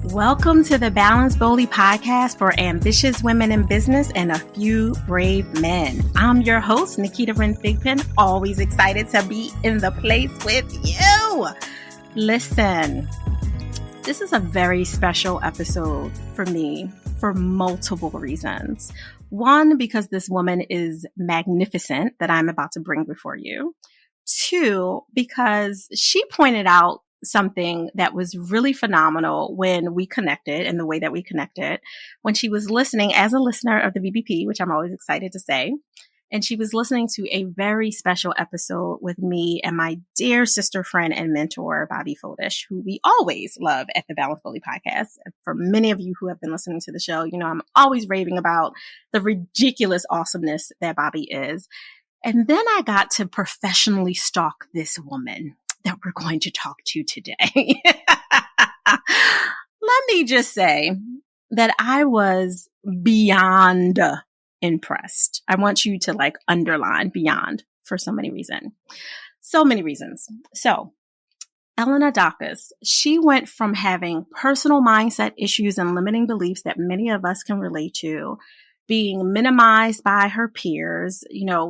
Welcome to the Balance Boldly podcast for ambitious women in business and a few brave men. I'm your host, Naketa Ren Thigpen, always excited to be in the place with you. Listen, this is a very special episode for me for multiple reasons. One, because this woman is magnificent that I'm about to bring before you. Two, because she pointed out something that was really phenomenal when we connected and the way that we connected when she was listening as a listener of the BBP, which I'm always excited to say. And she was listening to a very special episode with me and my dear sister friend and mentor, Bobby Fodish, who we always love at the Balance Boldly podcast. For many of you who have been listening to the show, you know, I'm always raving about the ridiculous awesomeness that Bobby is. And then I got to professionally stalk this woman that we're going to talk to today. Let me just say that I was beyond impressed. I want you to underline beyond for so many reasons. So many reasons. So Elena Daccus, she went from having personal mindset issues and limiting beliefs that many of us can relate to, being minimized by her peers,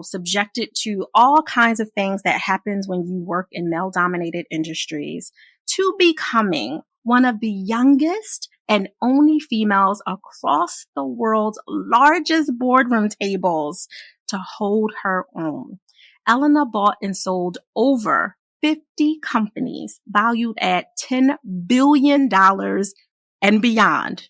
subjected to all kinds of things that happens when you work in male-dominated industries, to becoming one of the youngest and only females across the world's largest boardroom tables to hold her own. Elena bought and sold over 50 companies valued at $10 billion and beyond,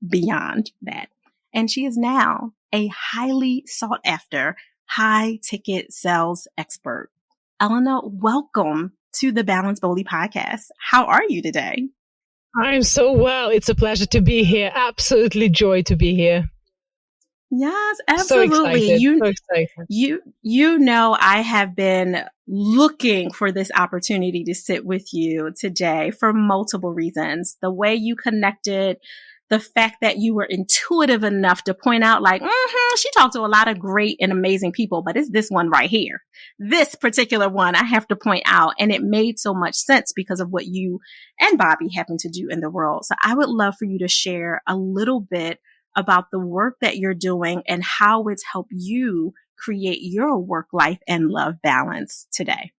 beyond that. And she is now a highly sought after, high ticket sales expert. Elena, welcome to the Balance Boldly podcast. How are you today? I'm so well. It's a pleasure to be here. Absolutely joy to be here. Yes, absolutely. So excited. You know, I have been looking for this opportunity to sit with you today for multiple reasons. The way you connected, the fact that you were intuitive enough to point out she talked to a lot of great and amazing people, but it's this one right here. This particular one I have to point out. And it made so much sense because of what you and Bobby happen to do in the world. So I would love for you to share a little bit about the work that you're doing and how it's helped you create your work life and love balance today.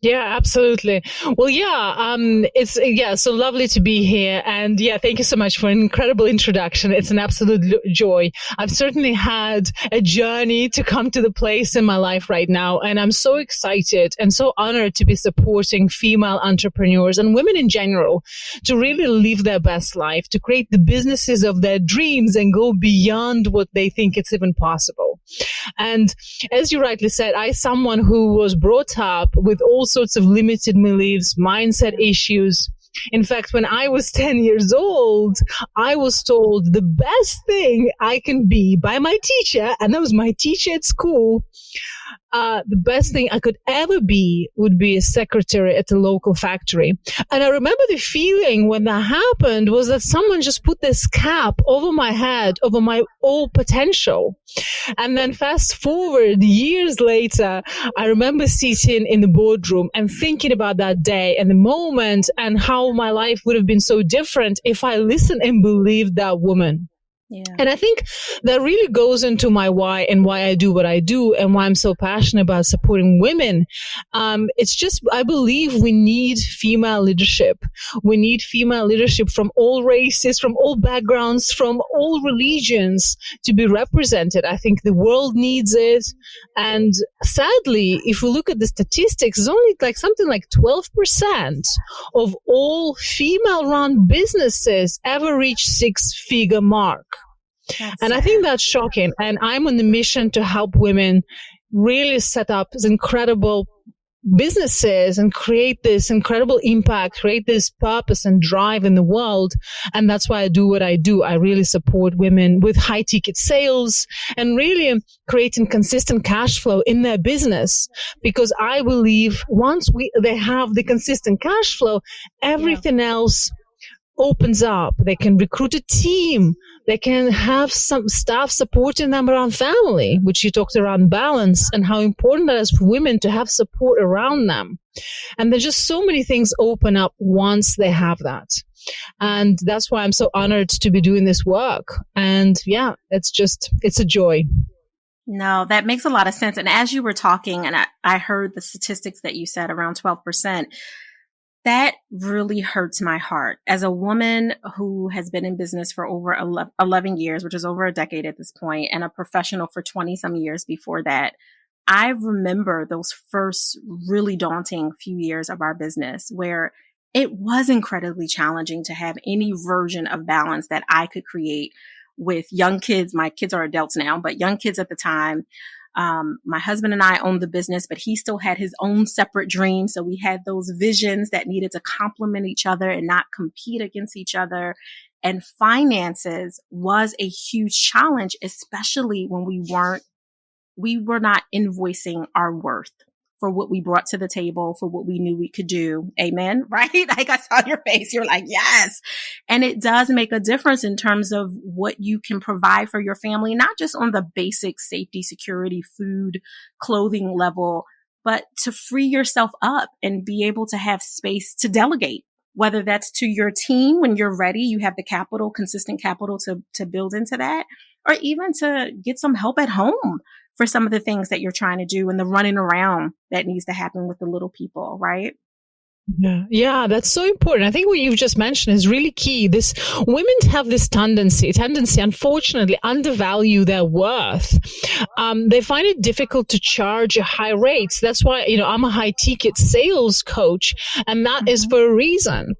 Yeah, absolutely. Well, it's so lovely to be here. And thank you so much for an incredible introduction. It's an absolute joy. I've certainly had a journey to come to the place in my life right now. And I'm so excited and so honored to be supporting female entrepreneurs and women in general to really live their best life, to create the businesses of their dreams and go beyond what they think it's even possible. And as you rightly said, I'm someone who was brought up with all sorts of limited beliefs, mindset issues. In fact, when I was 10 years old, I was told the best thing I can be by my teacher, and that was my teacher at school, the best thing I could ever be would be a secretary at a local factory. And I remember the feeling when that happened was that someone just put this cap over my head, over my all potential. And then fast forward years later, I remember sitting in the boardroom and thinking about that day and the moment and how my life would have been so different if I listened and believed that woman. Yeah. And I think that really goes into my why and why I do what I do and why I'm so passionate about supporting women. It's just, I believe we need female leadership. We need female leadership from all races, from all backgrounds, from all religions to be represented. I think the world needs it. And sadly, if we look at the statistics, it's only something like 12% of all female-run businesses ever reach six-figure mark. And I think that's shocking. And I'm on the mission to help women really set up incredible businesses and create this incredible impact, create this purpose and drive in the world. And that's why I do what I do. I really support women with high ticket sales and really creating consistent cash flow in their business. Because I believe once they have the consistent cash flow, everything else opens up. They can recruit a team. They can have some staff supporting them around family, which you talked around balance and how important that is for women to have support around them. And there's just so many things open up once they have that. And that's why I'm so honored to be doing this work. And yeah, it's a joy. No, that makes a lot of sense. And as you were talking, and I heard the statistics that you said around 12%, that really hurts my heart. As a woman who has been in business for over 11 years, which is over a decade at this point, and a professional for 20 some years before that, I remember those first really daunting few years of our business where it was incredibly challenging to have any version of balance that I could create with young kids. My kids are adults now, but young kids at the time. My husband and I owned the business, but he still had his own separate dreams. So we had those visions that needed to complement each other and not compete against each other. And finances was a huge challenge, especially when we were not invoicing our worth for what we brought to the table, for what we knew we could do. Amen. Right? Like I saw your face. You're like, yes. And it does make a difference in terms of what you can provide for your family, not just on the basic safety, security, food, clothing level, but to free yourself up and be able to have space to delegate, whether that's to your team when you're ready, you have the capital, consistent capital to build into that, or even to get some help at home for some of the things that you're trying to do and the running around that needs to happen with the little people, right? Yeah, that's so important. I think what you've just mentioned is really key. Women have this tendency, unfortunately, undervalue their worth. They find it difficult to charge high rates. That's why, I'm a high ticket sales coach, and that is for a reason.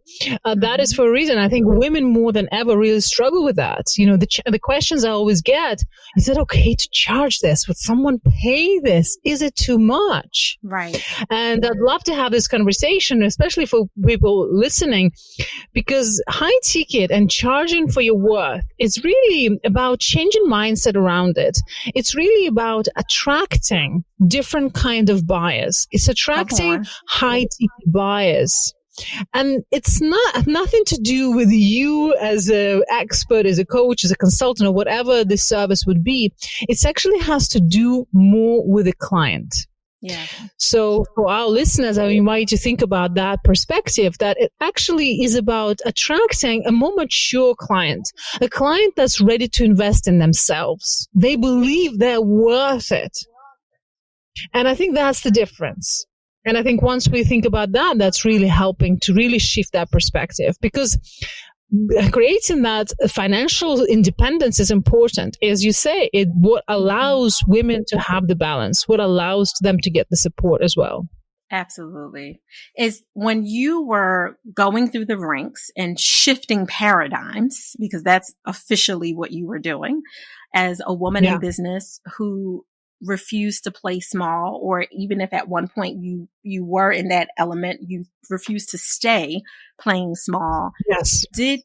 That is for a reason. I think women more than ever really struggle with that. The questions I always get, is it okay to charge this? Would someone pay this? Is it too much? Right. And I'd love to have this conversation, especially for people listening, because high ticket and charging for your worth is really about changing mindset around it. It's really about attracting different kind of buyers. It's attracting high ticket buyers. And it's nothing to do with you as an expert, as a coach, as a consultant, or whatever the service would be. It actually has to do more with the client. Yeah. So for our listeners, I invite you to think about that perspective, that it actually is about attracting a more mature client, a client that's ready to invest in themselves. They believe they're worth it. And I think that's the difference. And I think once we think about that, that's really helping to really shift that perspective, because creating that financial independence is important. As you say, what allows women to have the balance, what allows them to get the support as well. Absolutely. Is when you were going through the ranks and shifting paradigms, because that's officially what you were doing as a woman in business who refused to play small, or even if at one point you were in that element, you refused to stay playing small. Yes. Did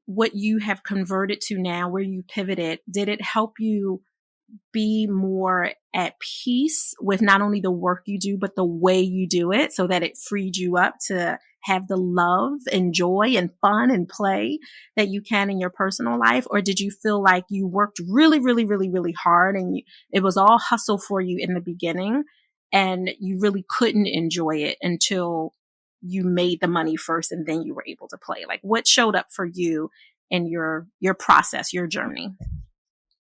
what you have converted to now, where you pivoted, did it help you be more at peace with not only the work you do, but the way you do it, so that it freed you up to have the love and joy and fun and play that you can in your personal life? Or did you feel like you worked really, really, really, really hard and it was all hustle for you in the beginning and you really couldn't enjoy it until you made the money first and then you were able to play? Like, what showed up for you in your process, your journey?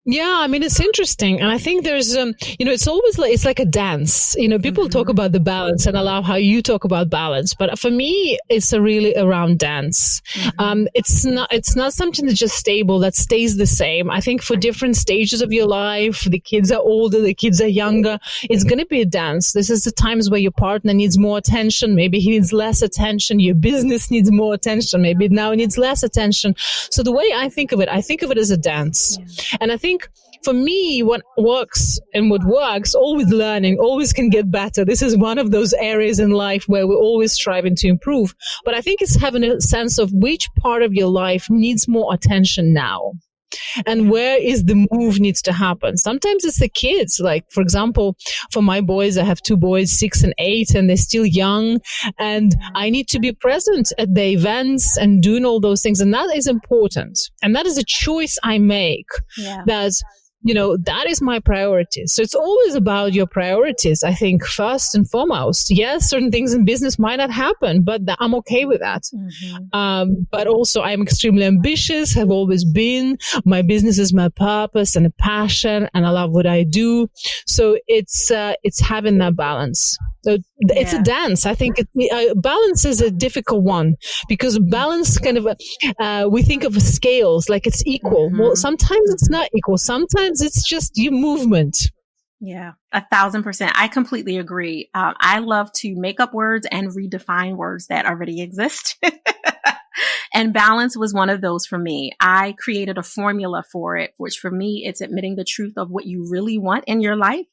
Yeah, I mean, it's interesting. And I think there's, it's always it's like a dance. People talk about the balance, and I love how you talk about balance. But for me, it's really around dance. It's not something that's just stable, that stays the same. I think for different stages of your life, the kids are older, the kids are younger, it's going to be a dance. This is the times where your partner needs more attention. Maybe he needs less attention. Your business needs more attention. Maybe now it needs less attention. So the way I think of it as a dance. Yeah. And I think for me, what works, always learning, always can get better. This is one of those areas in life where we're always striving to improve. But I think it's having a sense of which part of your life needs more attention now. And where is the move needs to happen? Sometimes it's the kids. Like, for example, for my boys, I have 2 boys, 6 and 8, and they're still young. And I need to be present at the events and doing all those things. And that is important. And that is a choice I make. Yeah. That that is my priority. So it's always about your priorities, I think, first and foremost. Yes, certain things in business might not happen, but I'm okay with that. But also I'm extremely ambitious, have always been. My business is my purpose and a passion, and I love what I do. So it's having that balance. So it's a dance. I think balance is a difficult one, because balance kind of, we think of scales like it's equal. Well, sometimes it's not equal. Sometimes it's just your movement. Yeah, 1,000%. I completely agree. I love to make up words and redefine words that already exist. And balance was one of those for me. I created a formula for it, which for me, it's admitting the truth of what you really want in your life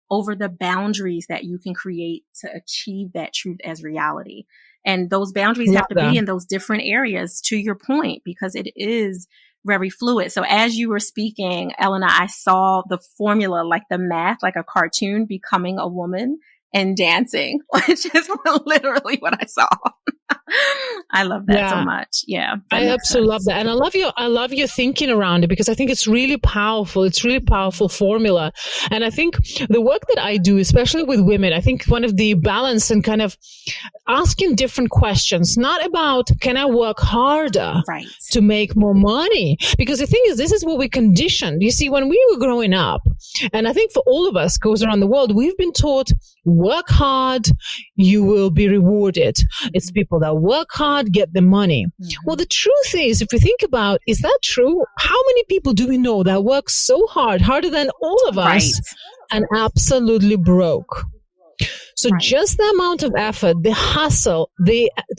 over the boundaries that you can create to achieve that truth as reality. And those boundaries have to be in those different areas, to your point, because it is very fluid. So as you were speaking, Elena, I saw the formula, like the math, like a cartoon, becoming a woman and dancing, which is literally what I saw. I love that so much. Yeah. I absolutely love that. And I love your thinking around it, because I think it's really powerful. It's really powerful formula. And I think the work that I do, especially with women, I think one of the balance and kind of asking different questions, not about can I work harder to make more money? Because the thing is, this is what we conditioned. You see, when we were growing up, and I think for all of us goes around the world, we've been taught work hard, you will be rewarded. It's people that work hard, get the money. Well, the truth is, if we think about, is that true? How many people do we know that work so hard, harder than all of us, and absolutely broke? So just the amount of effort, the hustle,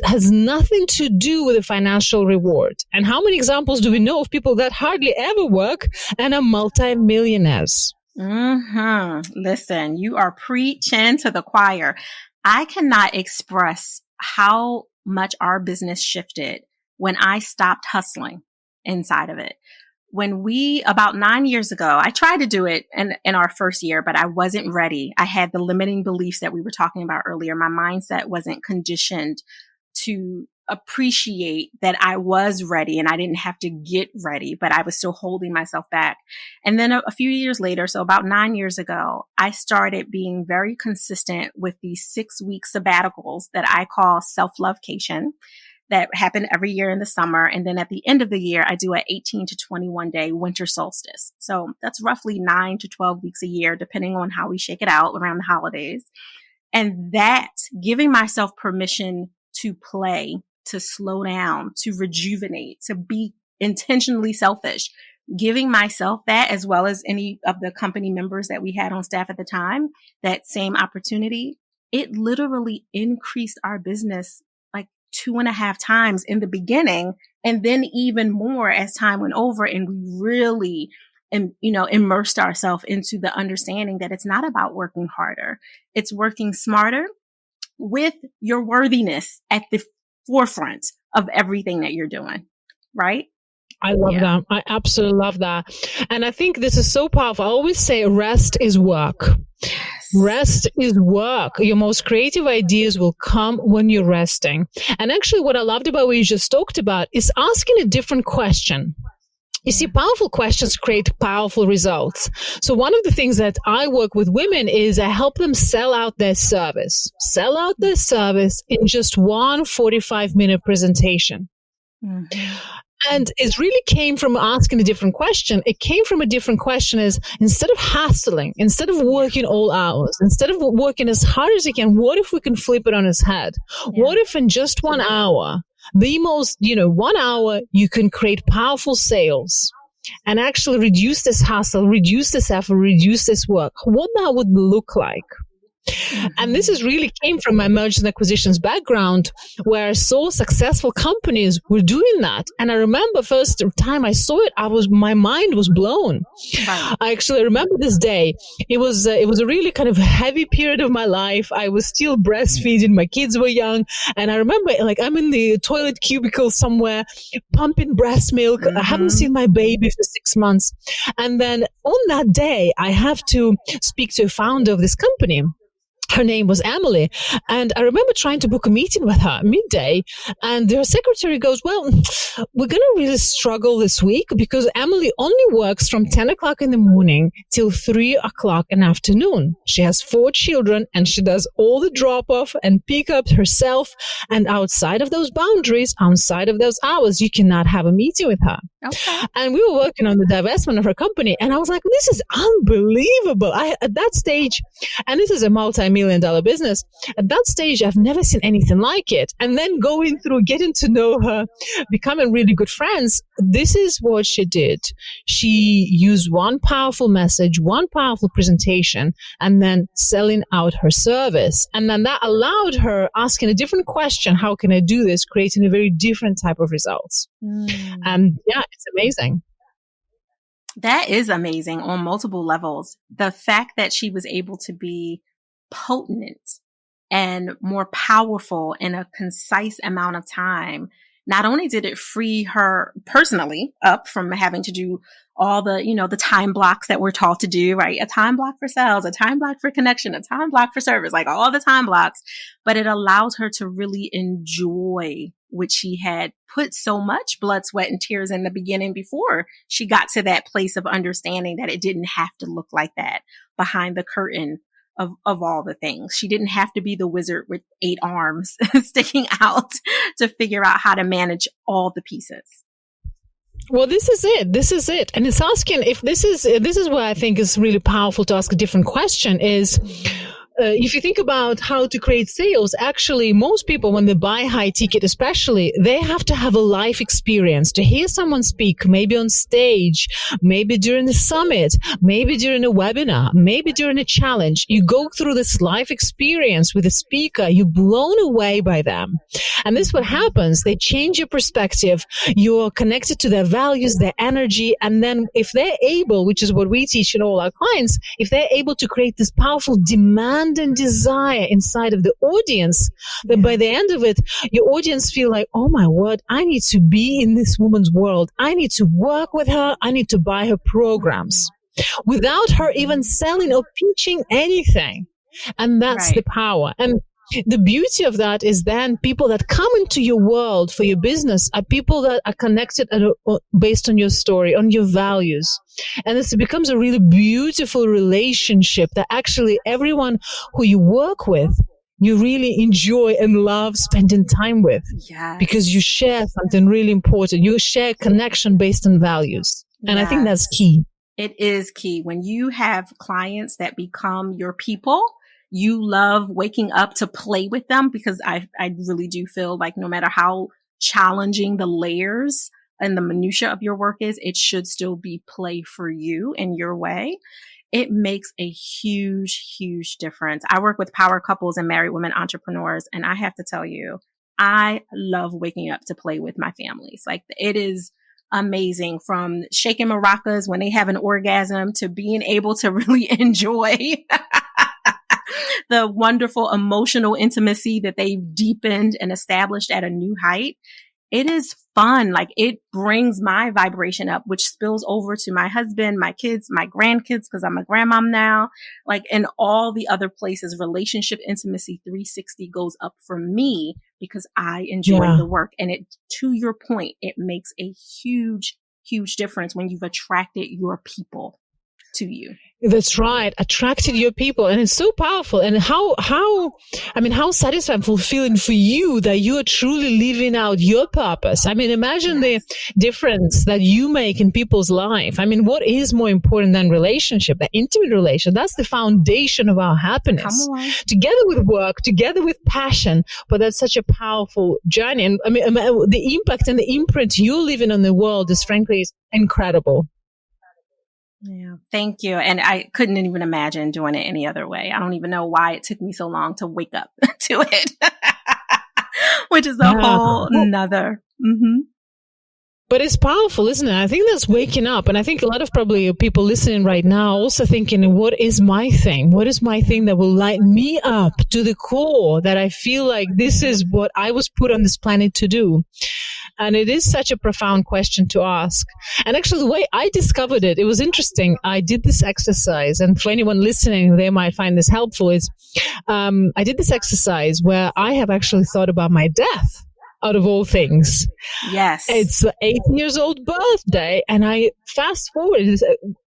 has nothing to do with the financial reward. And how many examples do we know of people that hardly ever work and are multi-millionaires? Listen, you are preaching to the choir. I cannot express how much our business shifted when I stopped hustling inside of it. When about 9 years ago, I tried to do it in our first year, but I wasn't ready. I had the limiting beliefs that we were talking about earlier. My mindset wasn't conditioned to appreciate that I was ready and I didn't have to get ready, but I was still holding myself back. And then a few years later, so about 9 years ago, I started being very consistent with these 6-week sabbaticals that I call self-lovecation, that happen every year in the summer. And then at the end of the year, I do an 18 to 21 day winter solstice. So that's roughly 9 to 12 weeks a year, depending on how we shake it out around the holidays. And that, giving myself permission to play, to slow down, to rejuvenate, to be intentionally selfish, giving myself that, as well as any of the company members that we had on staff at the time, that same opportunity, it literally increased our business like 2.5 times in the beginning, and then even more as time went over, and we really immersed ourselves into the understanding that it's not about working harder. It's working smarter with your worthiness at the forefront of everything that you're doing. Right? I love that. I absolutely love that. And I think this is so powerful. I always say rest is work. Yes. Rest is work. Your most creative ideas will come when you're resting. And actually what I loved about what you just talked about is asking a different question. You see, powerful questions create powerful results. So one of the things that I work with women is I help them sell out their service in just one 45-minute presentation. And it really came from asking a different question. It came from a different question is, instead of hustling, instead of working all hours, instead of working as hard as you can, what if we can flip it on its head? Yeah. What if in just 1 hour, 1 hour, you can create powerful sales and actually reduce this hustle, reduce this effort, reduce this work? What that would look like? And this is really came from my mergers and acquisitions background, where I saw successful companies were doing that. And I remember first time I saw it, my mind was blown. Wow. I actually remember this day. It was a really kind of heavy period of my life. I was still breastfeeding. My kids were young. And I remember I'm in the toilet cubicle somewhere pumping breast milk. I haven't seen my baby for 6 months. And then on that day, I have to speak to a founder of this company. her name was Emily. And I remember trying to book a meeting with her midday. And her secretary goes, well, we're going to really struggle this week because Emily only works from 10 o'clock in the morning till 3 o'clock in the afternoon. She has 4 children and she does all the drop off and pick up herself. And outside of those boundaries, outside of those hours, you cannot have a meeting with her. Okay. And we were working on the divestment of her company. And I was like, this is unbelievable. At that stage, and this is a multi-million-dollar business, at that stage, I've never seen anything like it. And then going through, getting to know her, becoming really good friends, this is what she did. She used one powerful message, one powerful presentation, and then selling out her service. And then that allowed her asking a different question, how can I do this, creating a very different type of results. And yeah, it's amazing. That is amazing on multiple levels. The fact that she was able to be potent and more powerful in a concise amount of time, not only did it free her personally up from having to do all the, the time blocks that we're taught to do, right? A time block for sales, a time block for connection, a time block for service, like all the time blocks, but it allows her to really enjoy what she had put so much blood, sweat, and tears in the beginning before she got to that place of understanding that it didn't have to look like that behind the curtain of all the things. She didn't have to be the wizard with 8 arms sticking out to figure out how to manage all the pieces. Well, this is it. And it's asking if this is where I think is really powerful to ask a different question is, if you think about how to create sales, actually, most people, when they buy high ticket, especially, they have to have a life experience to hear someone speak, maybe on stage, maybe during the summit, maybe during a webinar, maybe during a challenge. You go through this life experience with a speaker, you're blown away by them. And this is what happens. They change your perspective. You're connected to their values, their energy. And then if they're able, which is what we teach in all our clients, if they're able to create this powerful demand and desire inside of the audience, that by the end of it, your audience feel like, oh my word, I need to be in this woman's world. I need to work with her. I need to buy her programs without her even selling or pitching anything. And that's the power. And the beauty of that is then people that come into your world for your business are people that are connected based on your story, on your values. And this becomes a really beautiful relationship that actually everyone who you work with, you really enjoy and love spending time with. Yes. Because you share something really important. You share connection based on values. And I think that's key. It is key. When you have clients that become your people, you love waking up to play with them, because I really do feel like no matter how challenging the layers and the minutia of your work is, it should still be play for you in your way. It makes a huge, huge difference. I work with power couples and married women entrepreneurs, and I have to tell you, I love waking up to play with my families. Like, it is amazing, from shaking maracas when they have an orgasm to being able to really enjoy the wonderful emotional intimacy that they've deepened and established at a new height. It is fun. Like, it brings my vibration up, which spills over to my husband, my kids, my grandkids, because I'm a grandmom now, like, and all the other places. Relationship intimacy 360 goes up for me because I enjoy the work. And it, to your point, it makes a huge, huge difference when you've attracted your people to you. That's right. Attracted your people. And it's so powerful. And how satisfying, fulfilling for you that you are truly living out your purpose. I mean, imagine the difference that you make in people's life. I mean, what is more important than relationship, the intimate relation? That's the foundation of our happiness. Together with work, together with passion. But that's such a powerful journey. And I mean, the impact and the imprint you're leaving on the world is frankly incredible. Yeah, thank you. And I couldn't even imagine doing it any other way. I don't even know why it took me so long to wake up to it, which is a whole nother. Mm-hmm. But it's powerful, isn't it? I think that's waking up. And I think a lot of probably people listening right now also thinking, what is my thing? What is my thing that will light me up to the core, that I feel like this is what I was put on this planet to do? And it is such a profound question to ask. And actually, the way I discovered it, it was interesting. I did this exercise, and for anyone listening, they might find this helpful, is I did this exercise where I have actually thought about my death. Out of all things. Yes. It's the 8 years old birthday. And I fast forward.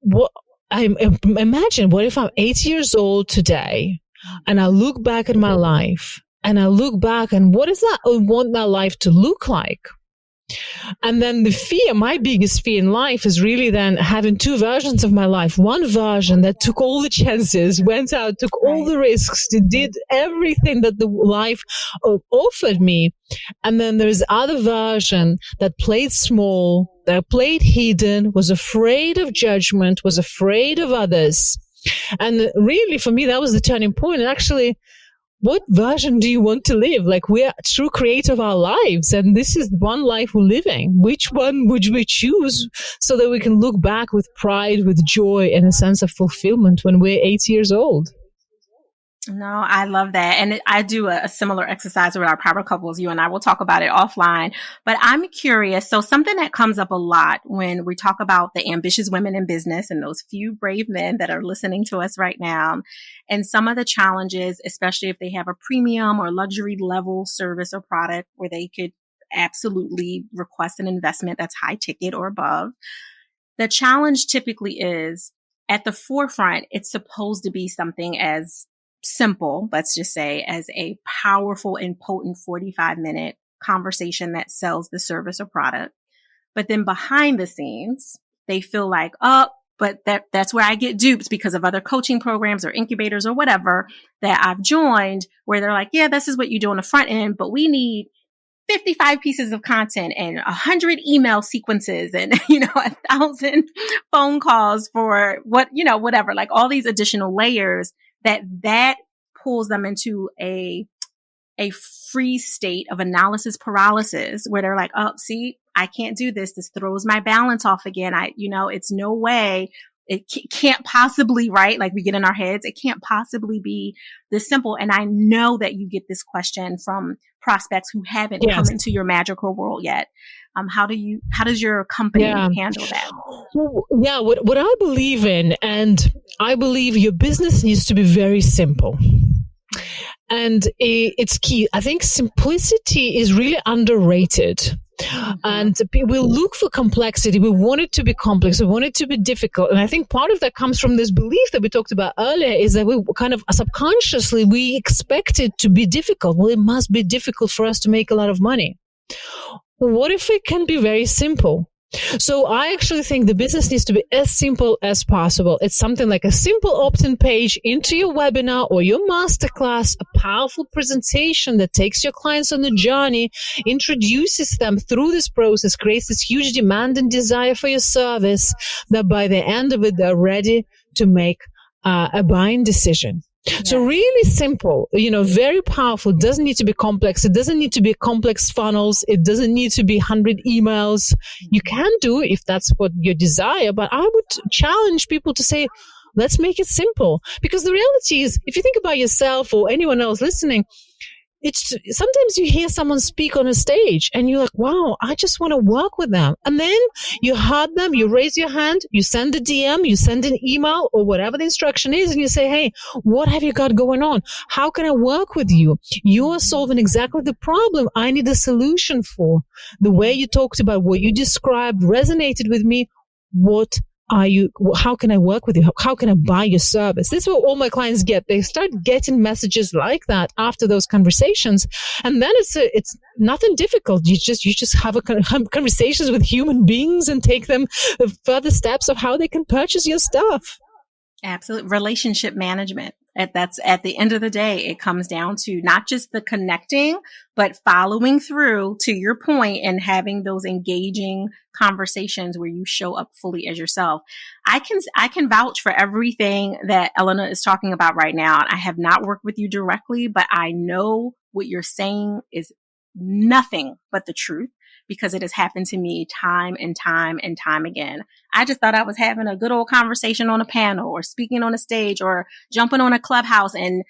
What I imagine, what if I'm 8 years old today and I look back at my life and I look back and what is that I want that life to look like? And then the fear, my biggest fear in life is really then having two versions of my life. One version that took all the chances, went out, took all the risks, did everything that the life offered me. And then there's other version that played small, that played hidden, was afraid of judgment, was afraid of others. And really, for me, that was the turning point. And actually, what version do you want to live? Like, we're true creator of our lives, and this is one life we're living. Which one would we choose so that we can look back with pride, with joy, and a sense of fulfillment when we're 8 years old? No, I love that. And I do a similar exercise with our power couples. You and I will talk about it offline. But I'm curious. So something that comes up a lot when we talk about the ambitious women in business and those few brave men that are listening to us right now, and some of the challenges, especially if they have a premium or luxury level service or product where they could absolutely request an investment that's high ticket or above. The challenge typically is at the forefront, it's supposed to be something as simple, let's just say, as a powerful and potent 45-minute conversation that sells the service or product. But then behind the scenes, they feel like, oh, but that's where I get duped because of other coaching programs or incubators or whatever that I've joined, where they're like, yeah, this is what you do on the front end, but we need 55 pieces of content and 100 email sequences and, 1,000 phone calls for whatever, like all these additional layers that pulls them into a free state of analysis paralysis where they're like, oh, see, I can't do this. This throws my balance off again. It's no way. It can't possibly, right? Like we get in our heads, it can't possibly be this simple. And I know that you get this question from prospects who haven't come into your magical world yet. How does your company handle that? Well, what I believe in, and I believe your business needs to be very simple. And it's key. I think simplicity is really underrated. And we look for complexity. We want it to be complex. We want it to be difficult. And I think part of that comes from this belief that we talked about earlier, is that we kind of subconsciously, we expect it to be difficult. Well, it must be difficult for us to make a lot of money. What if it can be very simple? So I actually think the business needs to be as simple as possible. It's something like a simple opt-in page into your webinar or your masterclass, a powerful presentation that takes your clients on the journey, introduces them through this process, creates this huge demand and desire for your service, that by the end of it, they're ready to make a buying decision. Yes. So really simple, very powerful. It doesn't need to be complex. It doesn't need to be complex funnels. It doesn't need to be 100 emails. You can do if that's what you desire, but I would challenge people to say, let's make it simple. Because the reality is, if you think about yourself or anyone else listening, it's sometimes you hear someone speak on a stage and you're like, wow, I just want to work with them. And then you heard them, you raise your hand, you send a DM, you send an email or whatever the instruction is, and you say, hey, what have you got going on? How can I work with you? You are solving exactly the problem I need a solution for. The way you talked about what you described resonated with me. How can I work with you? How can I buy your service? This is what all my clients get. They start getting messages like that after those conversations. And then it's nothing difficult. You just have conversations with human beings and take them further steps of how they can purchase your stuff. Absolutely. Relationship management. That's at the end of the day, it comes down to not just the connecting, but following through, to your point, and having those engaging conversations where you show up fully as yourself. I can vouch for everything that Elena is talking about right now. I have not worked with you directly, but I know what you're saying is nothing but the truth, because it has happened to me time and time and time again. I just thought I was having a good old conversation on a panel or speaking on a stage or jumping on a clubhouse and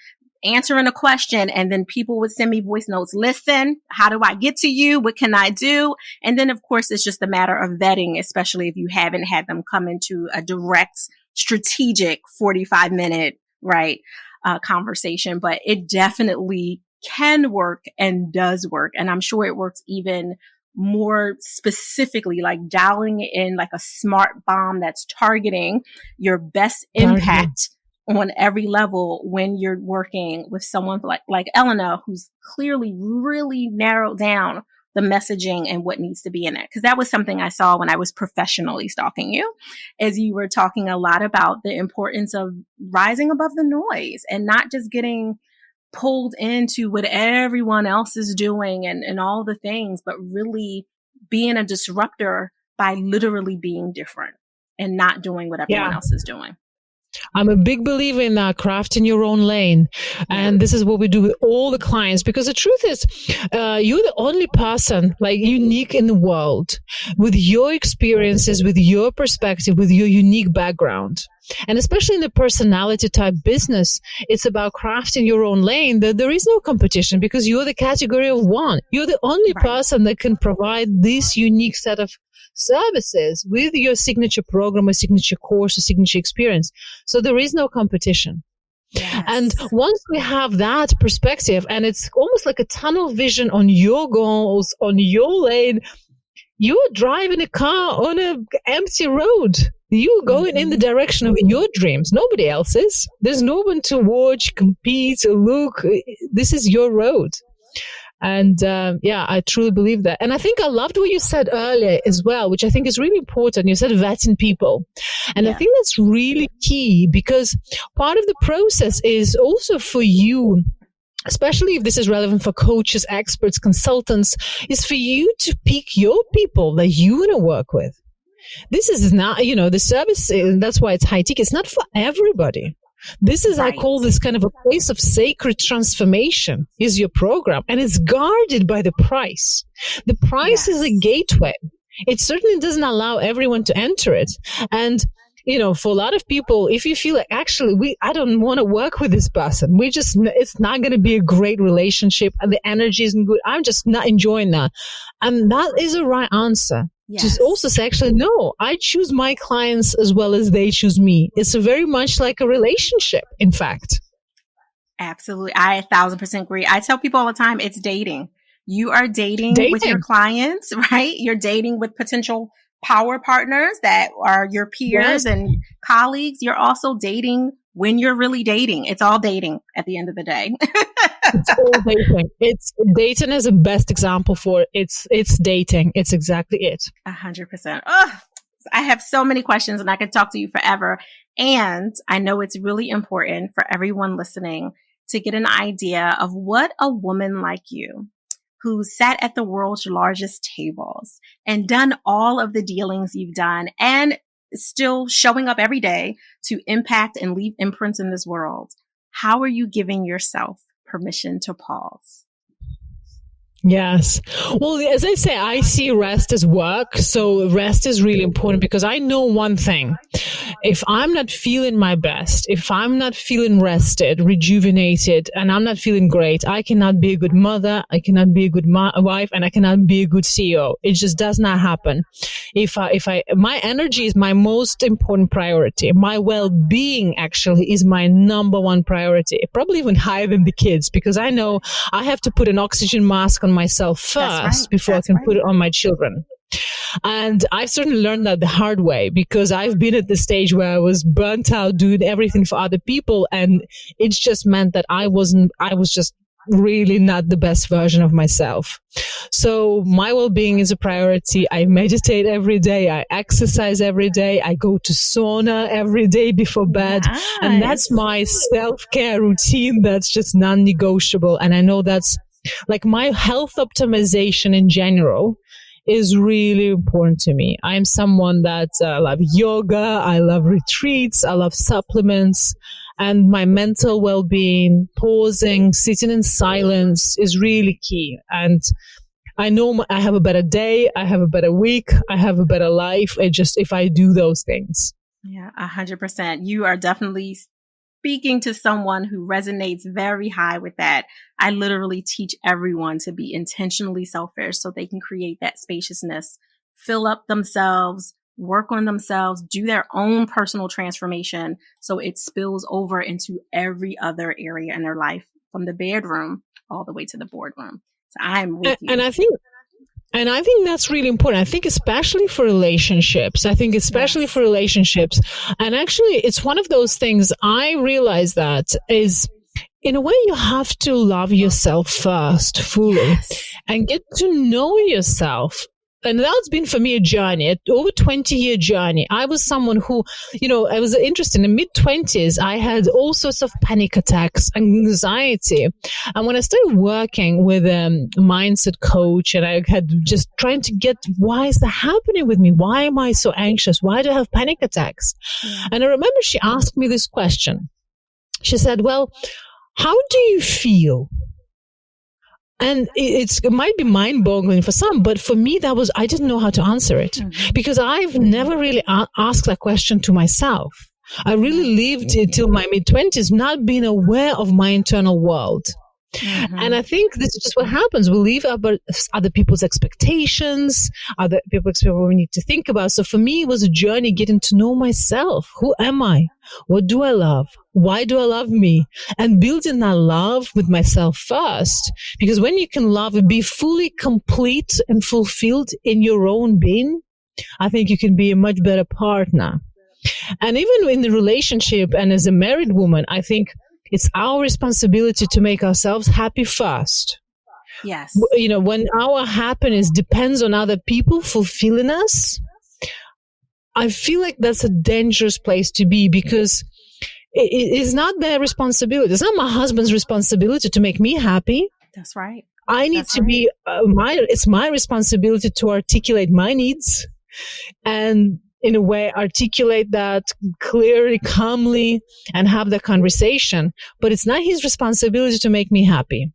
answering a question. And then people would send me voice notes. Listen, how do I get to you? What can I do? And then, of course, it's just a matter of vetting, especially if you haven't had them come into a direct, strategic 45-minute, right, conversation. But it definitely can work and does work. And I'm sure it works even more specifically, like dialing in like a smart bomb that's targeting your best impact on every level when you're working with someone like Elena, who's clearly really narrowed down the messaging and what needs to be in it. Because that was something I saw when I was professionally stalking you, as you were talking a lot about the importance of rising above the noise and not just getting pulled into what everyone else is doing and all the things, but really being a disruptor by literally being different and not doing what everyone else is doing. I'm a big believer in crafting your own lane. And this is what we do with all the clients, because the truth is, you're the only person like unique in the world with your experiences, with your perspective, with your unique background. And especially in the personality type business, it's about crafting your own lane. There is no competition because you're the category of one. You're the only person that can provide this unique set of services with your signature program, a signature course, a signature experience. So there is no competition. Yes. And once we have that perspective, and it's almost like a tunnel vision on your goals, on your lane, you're driving a car on an empty road. You're going in the direction of your dreams. Nobody else is. There's no one to watch, compete, or look. This is your road. And I truly believe that. And I think I loved what you said earlier as well, which I think is really important. You said vetting people. And I think that's really key, because part of the process is also for you, especially if this is relevant for coaches, experts, consultants, is for you to pick your people that you want to work with. This is not, the service, that's why it's high ticket. It's not for everybody. This is, I call this kind of a place of sacred transformation is your program, and it's guarded by the price. The price is a gateway. It certainly doesn't allow everyone to enter it. And, for a lot of people, if you feel like, actually, I don't want to work with this person. It's not going to be a great relationship and the energy isn't good. I'm just not enjoying that. And that is a right answer. Yes. To also say, actually, no, I choose my clients as well as they choose me. It's very much like a relationship, in fact. Absolutely. I 1,000% agree. I tell people all the time, it's dating. You are dating with your clients, right? You're dating with potential power partners that are your peers and colleagues. You're also dating when you're really dating. It's all dating at the end of the day. It's all dating. Dating is the best example for it. It's dating. It's exactly it. 100%. Oh, I have so many questions and I could talk to you forever. And I know it's really important for everyone listening to get an idea of what a woman like you, who sat at the world's largest tables and done all of the dealings you've done and still showing up every day to impact and leave imprints in this world. How are you giving yourself permission to pause? Yes. Well, as I say, I see rest as work. So rest is really important, because I know one thing. If I'm not feeling my best, if I'm not feeling rested, rejuvenated, and I'm not feeling great, I cannot be a good mother, I cannot be a good wife, and I cannot be a good CEO. It just does not happen. My energy is my most important priority. My well-being actually is my number one priority, probably even higher than the kids, because I know I have to put an oxygen mask on myself first before I can put it on my children. And I've certainly learned that the hard way, because I've been at the stage where I was burnt out doing everything for other people, and it's just meant that I was just really not the best version of myself. So my well-being is a priority. I meditate every day. I exercise every day. I go to sauna every day before bed. Nice. And that's my self-care routine. That's just non-negotiable. And I know that's like my health optimization in general is really important to me. I'm someone that love yoga. I love retreats. I love supplements. And my mental well-being, pausing, sitting in silence is really key. And I know I have a better day, I have a better week, I have a better life. It just, if I do those things. Yeah, 100%. You are definitely speaking to someone who resonates very high with that. I literally teach everyone to be intentionally selfish so they can create that spaciousness, fill up themselves, work on themselves, do their own personal transformation so it spills over into every other area in their life, from the bedroom all the way to the boardroom. So I'm with you. And I think that's really important. I think especially for relationships. And actually, it's one of those things I realize that is, in a way, you have to love yourself first fully and get to know yourself. And that's been for me a journey, over 20-year journey. I was someone who, I was interested in the mid-20s. I had all sorts of panic attacks, anxiety. And when I started working with a mindset coach, and I had just trying to get, why is that happening with me? Why am I so anxious? Why do I have panic attacks? Yeah. And I remember she asked me this question. She said, well, how do you feel? And it might be mind-boggling for some, but for me, I didn't know how to answer it because I've never really asked that question to myself. I really lived until my mid-20s not being aware of my internal world. And I think this is just what happens. We leave other people's expectations, other people expect what we need to think about. So for me, it was a journey getting to know myself. Who am I? What do I love? Why do I love me? And building that love with myself first. Because when you can love and be fully complete and fulfilled in your own being, I think you can be a much better partner. And even in the relationship and as a married woman, I think it's our responsibility to make ourselves happy first. Yes. When our happiness depends on other people fulfilling us, I feel like that's a dangerous place to be because it is not their responsibility. It's not my husband's responsibility to make me happy. That's right. I need to be, it's my responsibility to articulate my needs and in a way articulate that clearly, calmly, and have the conversation. But it's not his responsibility to make me happy.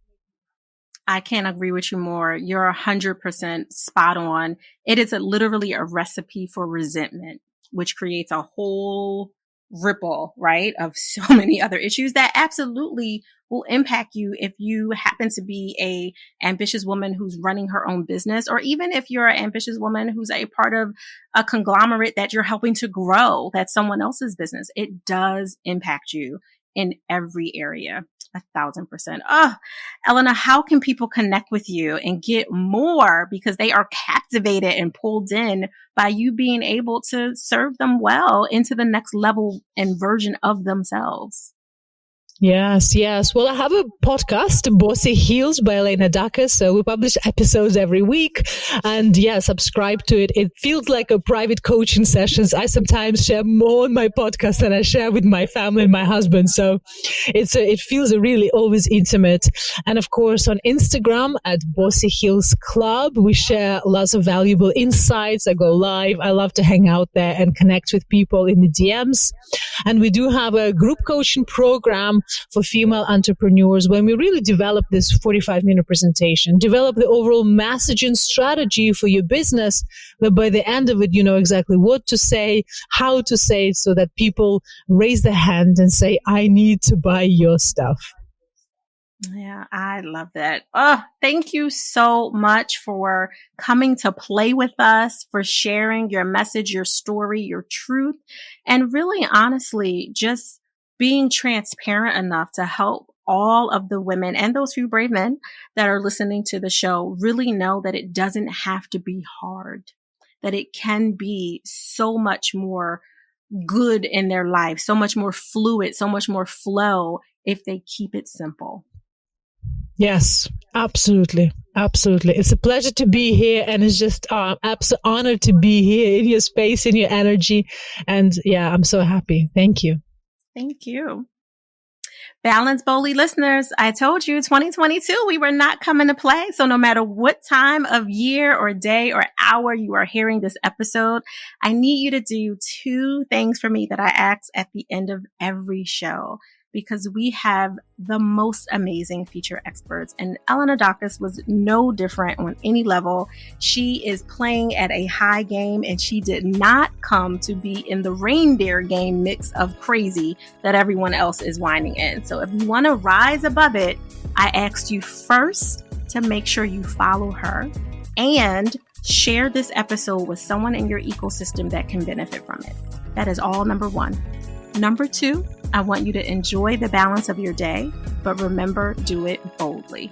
I can't agree with you more. You're 100% spot on. It is literally a recipe for resentment, which creates a whole ripple, right, of so many other issues that absolutely will impact you if you happen to be a ambitious woman who's running her own business, or even if you're an ambitious woman who's a part of a conglomerate that you're helping to grow, that's someone else's business. It does impact you in every area. 1,000%. Oh, Elena, how can people connect with you and get more because they are captivated and pulled in by you being able to serve them well into the next level and version of themselves? Yes. Well, I have a podcast, Bossy Heels by Elena Daccus. So we publish episodes every week and subscribe to it. It feels like a private coaching sessions. I sometimes share more on my podcast than I share with my family and my husband. So it feels really always intimate. And of course, on Instagram at Bossy Heels Club, we share lots of valuable insights. I go live. I love to hang out there and connect with people in the DMs. And we do have a group coaching program for female entrepreneurs when we really develop this 45-minute presentation, develop the overall messaging strategy for your business, but by the end of it, you know exactly what to say, how to say it so that people raise their hand and say, I need to buy your stuff. Yeah, I love that. Oh, thank you so much for coming to play with us, for sharing your message, your story, your truth, and really honestly, just being transparent enough to help all of the women and those few brave men that are listening to the show really know that it doesn't have to be hard, that it can be so much more good in their life, so much more fluid, so much more flow if they keep it simple. Yes, absolutely. Absolutely. It's a pleasure to be here. And it's just absolute honor to be here in your space, in your energy. And I'm so happy. Thank you. Thank you. Balance Boldly listeners, I told you 2022, we were not coming to play. So no matter what time of year or day or hour you are hearing this episode, I need you to do two things for me that I ask at the end of every show. because we have the most amazing feature experts. And Elena Daccus was no different on any level. She is playing at a high game, and she did not come to be in the reindeer game mix of crazy that everyone else is whining in. So if you want to rise above it, I asked you first to make sure you follow her and share this episode with someone in your ecosystem that can benefit from it. That is all number one. Number two, I want you to enjoy the balance of your day, but remember, do it boldly.